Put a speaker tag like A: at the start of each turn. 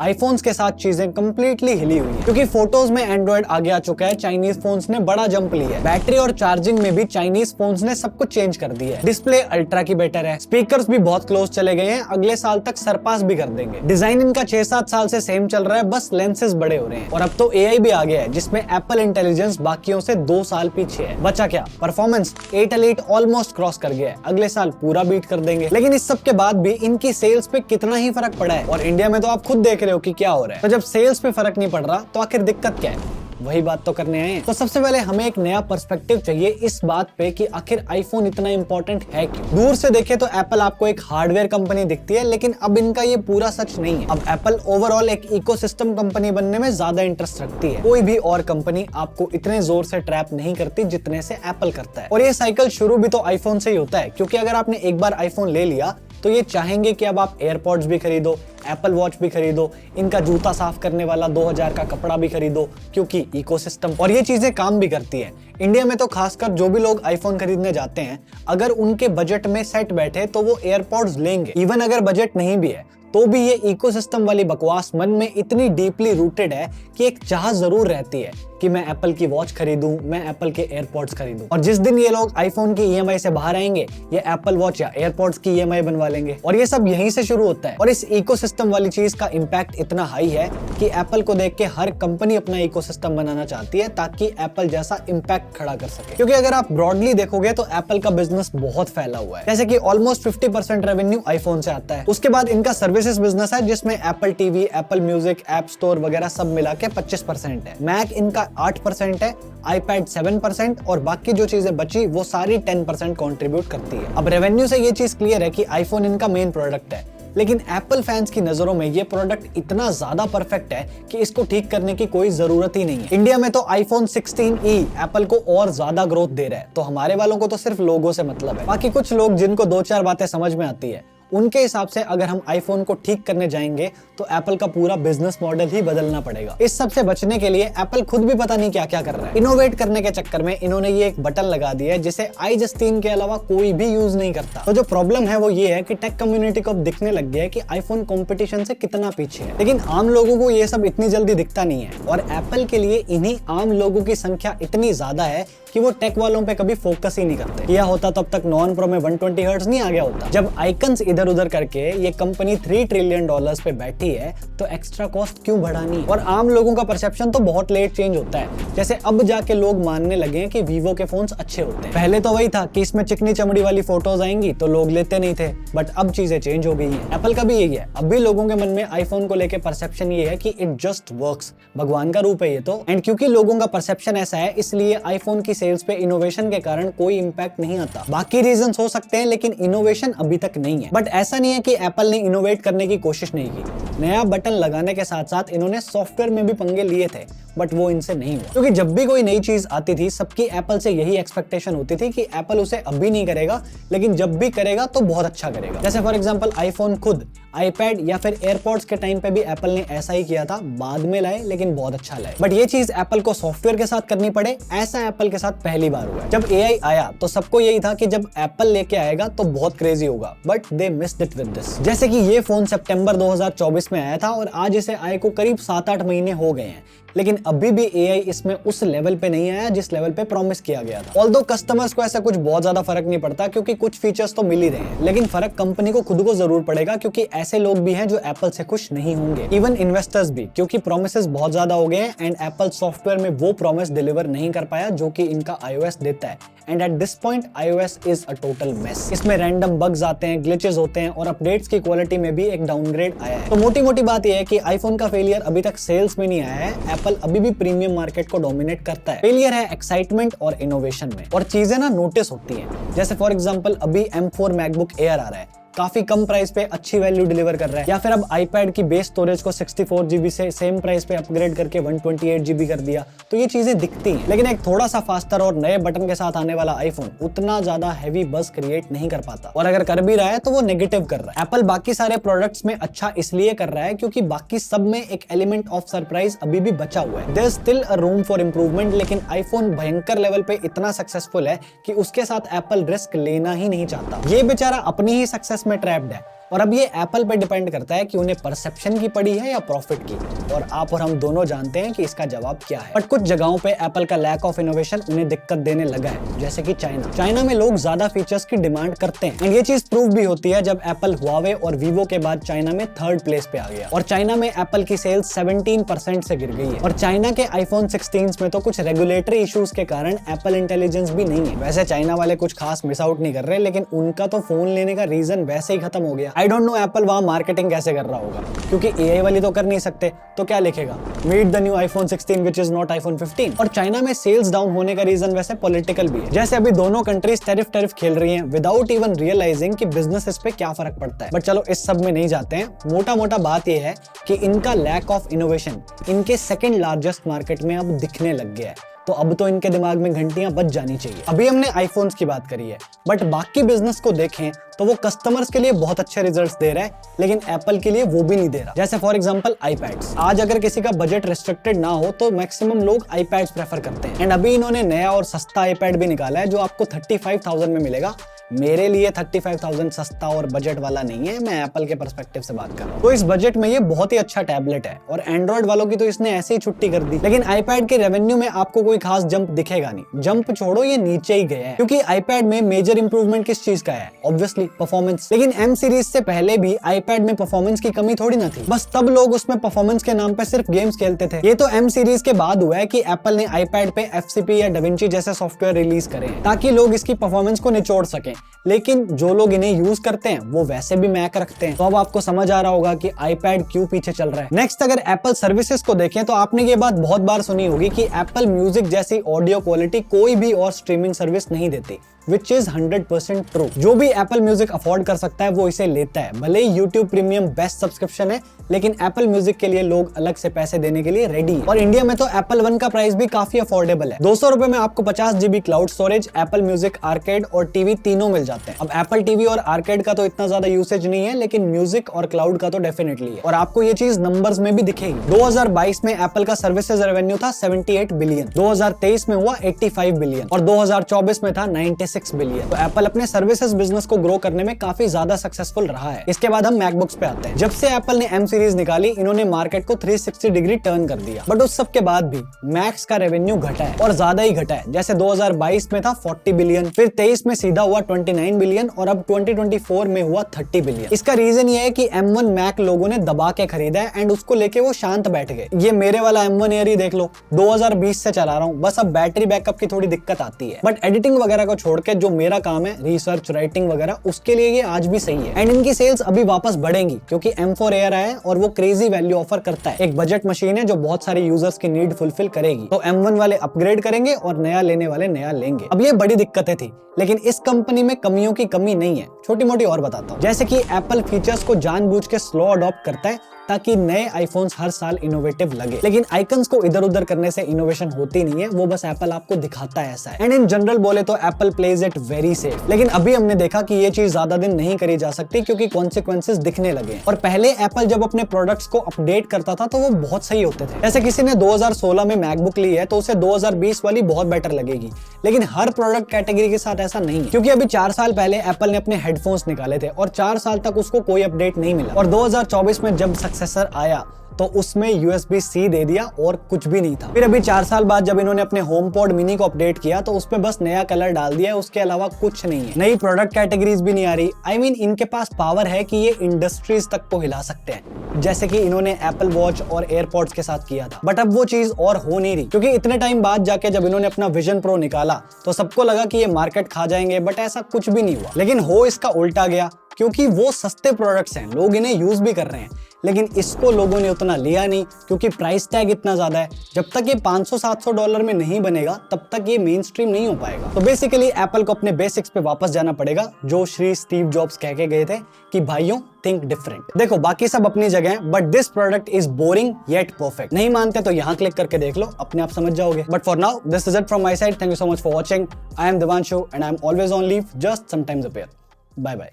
A: IPhones के साथ चीजें कंप्लीटली हिली हुई है, क्योंकि फोटोज में एंड्रॉइड आगे आ चुका है। चाइनीज फोन्स ने बड़ा जंप लिया है। बैटरी और चार्जिंग में भी चाइनीज फोन्स ने सब कुछ चेंज कर दिया है। डिस्प्ले अल्ट्रा की बेटर है। स्पीकर्स भी बहुत क्लोज चले गए हैं, अगले साल तक सरपास भी कर देंगे। डिजाइन इनका 6-7 साल से सेम चल रहा है, बस लेंसेज बड़े हो रहे हैं। और अब तो एआई भी आ गया है, जिसमें एप्पल इंटेलिजेंस बाकियों से 2 साल पीछे है। बचा क्या, परफॉर्मेंस 8 एलीट ऑलमोस्ट क्रॉस कर गया है, अगले साल पूरा बीट कर देंगे। लेकिन इस सब के बाद भी इनकी सेल्स पे कितना ही फर्क पड़ा है, और इंडिया में तो आप खुद देख रहे हो कि क्या हो रहा है। तो जब सेल्स पे फर्क नहीं पड़ रहा तो आखिर दिक्कत क्या है, वही बात तो करने आए हैं। तो सबसे पहले हमें एक नया पर्सपेक्टिव चाहिए इस बात पे कि आखिर आईफोन इतना इंपॉर्टेंट है क्यों। दूर से देखे तो एप्पल आपको एक हार्डवेयर कंपनी दिखती है, लेकिन अब इनका ये पूरा सच नहीं है। अब एप्पल ओवरऑल एक इकोसिस्टम कंपनी बनने में ज्यादा इंटरेस्ट रखती है। कोई भी और कंपनी आपको इतने जोर से ट्रैप नहीं करती जितने से एप्पल करता है। और ये साइकिल शुरू भी तो आईफोन से ही होता है, क्योंकि अगर आपने एक बार आईफोन ले लिया तो ये चाहेंगे कि अब आप एयरपॉड्स भी खरीदो, एप्पल वॉच भी खरीदो, इनका जूता साफ करने वाला 2000 का कपड़ा भी खरीदो, क्योंकि इकोसिस्टम। और ये चीजें काम भी करती है। इंडिया में तो खासकर जो भी लोग आईफोन खरीदने जाते हैं, अगर उनके बजट में सेट बैठे तो वो एयरपॉड्स लेंगे। इवन अगर बजट नहीं भी है तो भी ये इकोसिस्टम वाली बकवास मन में इतनी डीपली रूटेड है कि एक चाह जरूर रहती है कि मैं एप्पल की वॉच खरीदूं, मैं एप्पल के एयरपॉड्स खरीदूं। और जिस दिन ये लोग आईफोन की ईएमआई से बाहर आएंगे, ये एप्पल वॉच या एयरपॉड्स की ईएमआई बनवा लेंगे। और ये सब यहीं से शुरू होता है। और इस इकोसिस्टम वाली चीज का इम्पैक्ट इतना हाई है कि एप्पल को देख के हर कंपनी अपना इकोसिस्टम बनाना चाहती है, ताकि एप्पल जैसा इम्पैक्ट खड़ा कर सके। क्योंकि अगर आप ब्रॉडली देखोगे तो एप्पल का बिजनेस बहुत फैला हुआ है। जैसे कि ऑलमोस्ट 50% रेवेन्यू आईफोन से आता है। उसके बाद इनका सर्विसेज बिजनेस है, जिसमें Apple TV, Apple music, app store वगैरह सब मिला के 25% है। मैक इनका 8% है, आईपैड 7% और बाकी जो चीजें बची वो सारी 10% कंट्रीब्यूट करती है। अब रेवेन्यू से ये चीज क्लियर है कि आईफोन इनका मेन प्रोडक्ट है, लेकिन एप्पल फैंस की नजरों में ये प्रोडक्ट इतना ज्यादा परफेक्ट है कि इसको ठीक करने की कोई जरूरत ही नहीं है। इंडिया में तो आईफोन 16e एप्पल को और ज्यादा ग्रोथ दे रहा है, तो हमारे वालों को तो सिर्फ लोगो से मतलब है। बाकी कुछ लोग जिनको 2-4 बातें समझ में आती है, उनके हिसाब से अगर हम आईफोन को ठीक करने जाएंगे तो एप्पल का पूरा बिजनेस मॉडल ही बदलना पड़ेगा। इस सब से बचने के लिए एप्पल खुद भी पता नहीं क्या क्या कर रहा है। इनोवेट करने के चक्कर में इन्होंने ये एक बटन लगा दिया है जिसे iJustine के अलावा कोई भी यूज नहीं करता। तो जो प्रॉब्लम है वो ये है कि टेक कम्युनिटी को अब दिखने लग गया है कि आईफोन कंपटीशन से कितना पीछे है, लेकिन आम लोगों को ये सब इतनी जल्दी दिखता नहीं है। और एप्पल के लिए इन्हीं आम लोगों की संख्या इतनी ज्यादा है कि वो टेक वालों पे कभी फोकस ही नहीं करते। किया होता तब तक नॉन प्रो में 120 हर्ट्ज नहीं आ गया होता। जब आइकन्स इधर उधर करके ये कंपनी $3 ट्रिलियन पे बैठी है तो एक्स्ट्रा कॉस्ट क्यों बढ़ानी। और आम लोगों का परसेप्शन तो बहुत लेट चेंज होता है। जैसे अब जाके लोग मानने लगे कि वीवो के फोन्स अच्छे होते हैं। पहले तो वही था कि इसमें चिकनी चमड़ी वाली फोटोज आएंगी तो लोग लेते नहीं थे, बट अब चीजें चेंज हो गई हैं। एप्पल का भी यही है। अब भी लोगों के मन में आईफोन को लेकर परसेप्शन ये है कि इट जस्ट वर्क्स, भगवान का रूप है ये तो। एंड क्योंकि लोगों का परसेप्शन ऐसा है, इसलिए आईफोन की सेल्स पे इनोवेशन के कारण कोई इंपैक्ट नहीं आता। बाकी रीजंस हो सकते हैं, लेकिन इनोवेशन अभी तक नहीं है। बट ऐसा नहीं है कि एप्पल ने इनोवेट करने की कोशिश नहीं की। नया बटन लगाने के साथ साथ इन्होंने सॉफ्टवेयर में भी पंगे लिए थे, बट वो इनसे नहीं हुआ। क्योंकि जब भी कोई नई चीज आती थी, सबकी एप्पल से यही एक्सपेक्टेशन होती थी कि एप्पल उसे अभी नहीं करेगा, लेकिन जब भी करेगा तो बहुत अच्छा करेगा। जैसे फॉर एग्जांपल आईफोन खुद आईपैड या फिर एयरपॉड्स के टाइम पे भी एप्पल ने ऐसा ही किया था। बाद में लाए, लेकिन बहुत अच्छा लाए। बट ये चीज एप्पल को सॉफ्टवेयर के साथ करनी पड़े, ऐसा एप्पल के साथ पहली बार हुआ है। जब एआई आया तो सबको यही था कि जब एप्पल लेके आएगा तो बहुत क्रेजी होगा, but they missed it with this. जैसे कि ये फोन सितंबर 2024 में आया था और आज इसे आए को करीब 7-8 महीने हो गए हैं, लेकिन अभी भी एआई इसमें उस लेवल पे नहीं आया जिस लेवल पे प्रॉमिस किया गया था। ऑल्दो कस्टमर्स को ऐसा कुछ बहुत ज्यादा फर्क नहीं पड़ता, क्योंकि कुछ फीचर्स तो मिल ही रहे हैं, लेकिन फर्क कंपनी को खुद को जरूर पड़ेगा, क्योंकि ऐसे लोग भी हैं जो एप्पल से खुश नहीं होंगे। इवन इन्वेस्टर्स भी, क्योंकि प्रोमिसेस बहुत ज्यादा हो गए हैं एंड एप्पल सॉफ्टवेयर में वो प्रॉमिस डिलीवर नहीं कर पाया जो कि इनका iOS देता है। And at this point iOS is a total mess. इसमें रैंडम बग्स आते हैं, ग्लिचेस होते हैं और अपडेट्स की क्वालिटी में भी एक डाउनग्रेड आया है। तो मोटी मोटी बात यह है कि आईफोन का फेलियर अभी तक सेल्स में नहीं आया है। एप्पल अभी भी प्रीमियम मार्केट को डोमिनेट करता है। फेलियर है एक्साइटमेंट और इनोवेशन में, और चीजें ना नोटिस होती हैं। जैसे फॉर एग्जांपल अभी M4 मैकबुक एयर आ रहा है, काफी कम प्राइस पे अच्छी वैल्यू डिलीवर कर रहा है। या फिर अब आईपैड की बेस स्टोरेज को 64 GB से सेम प्राइस पे अपग्रेड करके 128 GB कर दिया। तो ये चीजें दिखती हैं, लेकिन एक थोड़ा सा फास्टर और नए बटन के साथ आने वाला आईफोन उतना ज्यादा हैवी बस क्रिएट नहीं कर पाता, और अगर कर भी रहा है तो वो नेगेटिव कर रहा है। एप्पल बाकी सारे प्रोडक्ट्स में अच्छा इसलिए कर रहा है क्योंकि बाकी सब में एक एलिमेंट ऑफ सरप्राइज अभी भी बचा हुआ है। There is still a room for improvement, लेकिन आईफोन भयंकर लेवल पे इतना सक्सेसफुल है कि उसके साथ एप्पल रिस्क लेना ही नहीं चाहता। ये बेचारा अपनी ही सक्सेस में ट्रैप्ड है। और अब ये एप्पल पे डिपेंड करता है कि उन्हें परसेप्शन की पड़ी है या प्रॉफिट की, और आप और हम दोनों जानते हैं कि इसका जवाब क्या है। बट कुछ जगहों पे एप्पल का लैक ऑफ इनोवेशन उन्हें दिक्कत देने लगा है, जैसे कि चाइना में लोग ज्यादा फीचर्स की डिमांड करते हैं, एंड ये चीज प्रूव भी होती है जब एप्पल हुआवे और वीवो के बाद चाइना में 3rd प्लेस पे आ गया, और चाइना में एप्पल की सेल्स 17% से गिर गई है। और चाइना के आईफोन 16 में तो कुछ रेगुलेटरी इश्यूज के कारण एप्पल इंटेलिजेंस भी नहीं है। वैसे चाइना वाले कुछ खास मिस आउट नहीं कर रहे, लेकिन उनका तो फोन लेने का रीजन वैसे ही खत्म हो गया। आई डोंट नो एप्पल वहां मार्केटिंग कैसे कर रहा होगा, क्योंकि एआई वाली तो कर नहीं सकते, तो क्या लिखेगा, meet the new iPhone 16 which is not iPhone 15। और चाइना में सेल्स डाउन होने का रीजन वैसे पॉलिटिकल भी है, जैसे अभी दोनों कंट्रीज टैरिफ खेल रही हैं विदाउट इवन रियलाइजिंग कि बिजनेस पे क्या फर्क पड़ता है। बट चलो इस सब में नहीं जाते हैं, मोटा बात यह है कि इनका लैक ऑफ इनोवेशन इनके सेकंड लार्जेस्ट मार्केट में अब दिखने लग गया है, तो अब तो इनके दिमाग में घंटियां बज जानी चाहिए। अभी हमने आईफोन्स की बात करी है, बट बाकी बिजनेस को देखें तो वो कस्टमर्स के लिए बहुत अच्छे रिजल्ट्स दे रहा है, लेकिन एप्पल के लिए वो भी नहीं दे रहा। जैसे फॉर एग्जांपल आईपैड्स, आज अगर किसी का बजट रिस्ट्रिक्टेड ना हो तो मैक्सिमम लोग आईपैड्स प्रेफर करते हैं, एंड अभी इन्होंने नया और सस्ता आईपैड भी निकाला है जो आपको 35,000 में मिलेगा। मेरे लिए 35,000 सस्ता और बजट वाला नहीं है, मैं एप्पल के पर्सपेक्टिव से बात कर रहा हूँ। तो इस बजट में ये बहुत ही अच्छा टैबलेट है, और एंड्रॉइड वालों की तो इसने ऐसे ही छुट्टी कर दी। लेकिन आईपैड के रेवेन्यू में आपको कोई खास जंप दिखेगा नहीं, जंप छोड़ो ये नीचे ही गया है, क्योंकि आईपैड में मेजर इंप्रूवमेंट किस चीज का है, ऑब्वियसली परफॉर्मेंस। लेकिन एम सीरीज से पहले भी आईपैड में परफॉर्मेंस की कमी थोड़ी ना थी, बस तब लोग उसमें परफॉर्मेंस के नाम पे सिर्फ गेम्स खेलते थे। ये तो एम सीरीज के बाद हुआ है कि एप्पल ने आईपैड पे एफसीपी या डाविंची जैसे सॉफ्टवेयर रिलीज करे ताकि लोग इसकी परफॉर्मेंस को निचोड़ सकें, लेकिन जो लोग इन्हें यूज करते हैं वो वैसे भी मैक रखते हैं। तो अब आपको समझ आ रहा होगा कि आईपैड क्यों पीछे चल रहा है। नेक्स्ट अगर एप्पल सर्विसेज को देखें तो आपने ये बात बहुत बार सुनी होगी कि एप्पल म्यूजिक जैसी ऑडियो क्वालिटी कोई भी और स्ट्रीमिंग सर्विस नहीं देती, which is 100% ट्रू। जो भी एप्पल म्यूजिक अफोर्ड कर सकता है वो इसे लेता है, भले ही YouTube प्रीमियम बेस्ट सब्सक्रिप्शन है, लेकिन एप्पल म्यूजिक के लिए लोग अलग से पैसे देने के लिए रेडी है। और इंडिया में तो एप्पल वन का प्राइस भी काफी अफोर्डेबल है, 200 रुपए में आपको 50 GB cloud storage, Apple music, arcade और टीवी तीनों मिल जाते हैं। अब एप्पल टीवी और आर्केड का तो इतना ज्यादा यूसेज नहीं है, लेकिन म्यूजिक और क्लाउड का तो डेफिनेटली है, और आपको ये चीज नंबर्स में भी दिखेगी। 2022 में एप्पल का सर्विसेज रेवेन्यू था 78 बिलियन, 2023 में हुआ 85 बिलियन और 2024 में था 96 बिलियन। तो एप्पल अपने सर्विसेज बिजनेस को ग्रो करने में काफी ज्यादा सक्सेसफुल रहा है। इसके बाद हम मैकबुक्स पे आते हैं। जब से एप्पल ने एम सीरीज निकाली, इन्होंने मार्केट को 360 डिग्री टर्न कर दिया, बट उस सब के बाद भी मैक्स का रेवेन्यू घटा है, और ज्यादा ही घटा है। जैसे 2022 में था 40 बिलियन, फिर 23 में सीधा हुआ 29 बिलियन और अब 2024 में हुआ 30 बिलियन। इसका रीजन ये है कि M1 मैक लोगों ने दबा के खरीदा है, एंड उसको लेके वो शांत बैठ गए। ये मेरे वाला M1 एयर ही देख लो, 2020 से चला रहा हूँ, बस अब बैटरी बैकअप की थोड़ी दिक्कत आती है, बट एडिटिंग वगैरह को छोड़ के जो मेरा काम है, रिसर्च, राइटिंग वगैरह, उसके लिए ये आज भी सही है। एंड इनकी सेल्स अभी वापस बढ़ेंगी क्योंकि M4 एयर आया है और वो क्रेजी वैल्यू ऑफर करता है। एक बजट मशीन है जो बहुत सारे यूजर्स की नीड फुलफिल करेगी। तो M1 वाले अपग्रेड करेंगे और नया लेने वाले नया लेंगे। अब ये बड़ी दिक्कतें थी, लेकिन इस कंपनी में कमियों की कमी नहीं है। छोटी मोटी और बताता हूँ, जैसे कि एप्पल फीचर्स को जानबूझ के स्लो अडॉप्ट करता है ताकि नए आईफोन्स हर साल इनोवेटिव लगे, लेकिन आइकन्स को इधर उधर करने से इनोवेशन होती नहीं है, वो बस एप्पल आपको दिखाता है ऐसा है। एंड इन जनरल बोले तो Apple plays it very safe, लेकिन अभी हमने देखा कि ये चीज ज्यादा दिन नहीं करी जा सकती क्योंकि कॉन्सिक्वेंसेस दिखने लगे। और पहले एप्पल जब अपने प्रोडक्ट्स को अपडेट करता था तो वो बहुत सही होते थे। जैसे किसी ने 2016 में मैकबुक ली है तो उसे 2020 वाली बहुत बेटर लगेगी, लेकिन हर प्रोडक्ट कैटेगरी के साथ ऐसा नहीं है, क्योंकि अभी 4 साल पहले एप्पल ने अपने हेडफोन्स निकाले थे और 4 साल तक उसको कोई अपडेट नहीं मिला, और 2024 में जब सक्सेसर आया तो उसमें USB-C दे दिया और कुछ भी नहीं था। फिर अभी 4 साल बाद जब इन्होंने अपने HomePod मिनी को अपडेट किया तो उसमें बस नया कलर डाल दिया, उसके अलावा कुछ नहीं है। नई प्रोडक्ट कैटेगरीज भी नहीं आ रही। I mean, इनके पास पावर है कि ये इंडस्ट्रीज तक को हिला सकते हैं, जैसे कि इन्होंने एप्पल वॉच और एयरपॉड्स के साथ किया था। बट अब वो चीज और हो नहीं रही, क्योंकि इतने टाइम बाद जाके जब इन्होंने अपना विजन प्रो निकाला तो सबको लगा कि ये मार्केट खा जाएंगे, बट ऐसा कुछ भी नहीं हुआ। लेकिन हो इसका उल्टा गया, क्योंकि वो सस्ते प्रोडक्ट्स हैं, लोग इन्हें यूज भी कर रहे हैं, लेकिन इसको लोगों ने उतना लिया नहीं क्योंकि प्राइस टैग इतना ज्यादा है। जब तक ये $500-700 में नहीं बनेगा तब तक ये मेन स्ट्रीम नहीं हो पाएगा। तो बेसिकली एप्पल को अपने बेसिक्स पे वापस जाना पड़ेगा, जो श्री स्टीव जॉब्स कह के गए थे कि भाइयों थिंक डिफरेंट। देखो बाकी सब अपनी जगह है, but this product is boring yet perfect. नहीं मानते तो यहाँ क्लिक करके देख लो, अपने आप समझ जाओगे। But for now this is it from my side. Thank you so much for watching. I am Divanshu and I am always on leave, just sometimes appear. Bye bye.